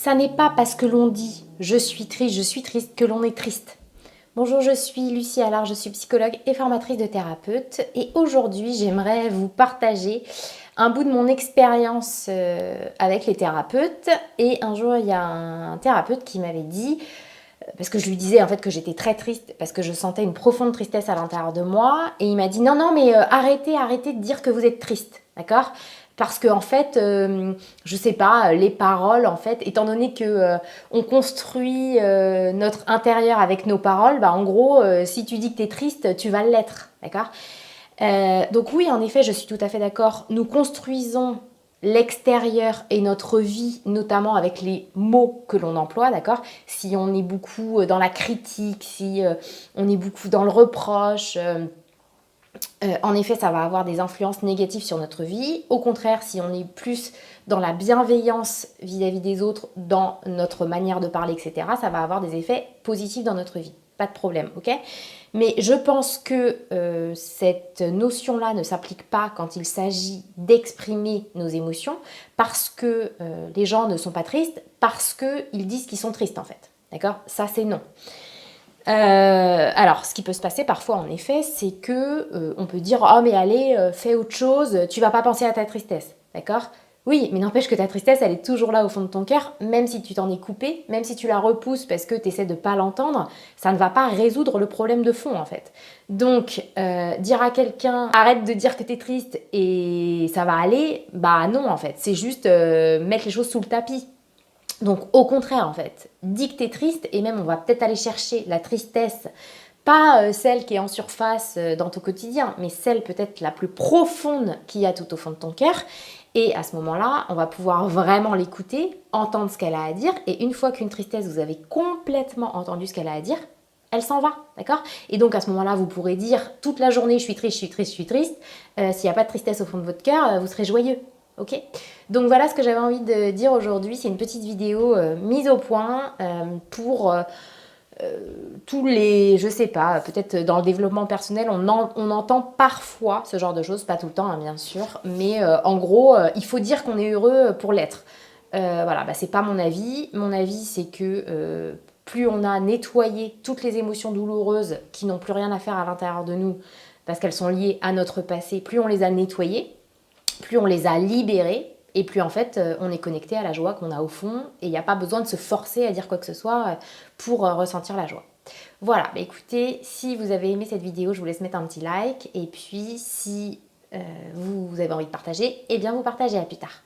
Ça n'est pas parce que l'on dit je suis triste que l'on est triste. Bonjour, je suis Lucie Allard, je suis psychologue et formatrice de thérapeute et aujourd'hui j'aimerais vous partager un bout de mon expérience avec les thérapeutes. Et un jour il y a un thérapeute qui m'avait dit, parce que je lui disais en fait que j'étais très triste, parce que je sentais une profonde tristesse à l'intérieur de moi, et il m'a dit non mais arrêtez de dire que vous êtes triste, d'accord ? Parce que en fait, je sais pas, les paroles, en fait, étant donné que on construit notre intérieur avec nos paroles, bah en gros, si tu dis que tu es triste, tu vas l'être, d'accord ? Donc oui, en effet, je suis tout à fait d'accord. Nous construisons l'extérieur et notre vie, notamment avec les mots que l'on emploie, d'accord ? Si on est beaucoup dans la critique, si on est beaucoup dans le reproche, en effet, ça va avoir des influences négatives sur notre vie. Au contraire, si on est plus dans la bienveillance vis-à-vis des autres, dans notre manière de parler, etc., ça va avoir des effets positifs dans notre vie. Pas de problème, ok ? Mais je pense que cette notion-là ne s'applique pas quand il s'agit d'exprimer nos émotions, parce que les gens ne sont pas tristes, parce qu'ils disent qu'ils sont tristes en fait. D'accord ? Ça, c'est non. Alors, ce qui peut se passer parfois, en effet, c'est que on peut dire oh mais allez, fais autre chose, tu vas pas penser à ta tristesse, d'accord ? Oui, mais n'empêche que ta tristesse, elle est toujours là au fond de ton cœur, même si tu t'en es coupé, même si tu la repousses parce que tu essaies de pas l'entendre, ça ne va pas résoudre le problème de fond en fait. Donc, dire à quelqu'un arrête de dire que t'es triste et ça va aller, bah non en fait, c'est juste mettre les choses sous le tapis. Donc au contraire en fait, dis que t'es triste et même on va peut-être aller chercher la tristesse, pas celle qui est en surface dans ton quotidien, mais celle peut-être la plus profonde qu'il y a tout au fond de ton cœur. Et à ce moment-là, on va pouvoir vraiment l'écouter, entendre ce qu'elle a à dire. Et une fois qu'une tristesse, vous avez complètement entendu ce qu'elle a à dire, elle s'en va, d'accord ? Et donc à ce moment-là, vous pourrez dire toute la journée, je suis triste, je suis triste, je suis triste. S'il n'y a pas de tristesse au fond de votre cœur, vous serez joyeux. Ok ? Donc voilà ce que j'avais envie de dire aujourd'hui. C'est une petite vidéo mise au point pour tous les, je sais pas, peut-être dans le développement personnel, on entend parfois ce genre de choses, pas tout le temps hein, bien sûr, mais en gros, il faut dire qu'on est heureux pour l'être. Voilà, bah, c'est pas mon avis. Mon avis, c'est que plus on a nettoyé toutes les émotions douloureuses qui n'ont plus rien à faire à l'intérieur de nous, parce qu'elles sont liées à notre passé, plus on les a nettoyées, plus on les a libérés, et plus en fait on est connecté à la joie qu'on a au fond, et il n'y a pas besoin de se forcer à dire quoi que ce soit pour ressentir la joie. Voilà, bah écoutez, si vous avez aimé cette vidéo, je vous laisse mettre un petit like, et puis si vous avez envie de partager, eh bien vous partagez, à plus tard.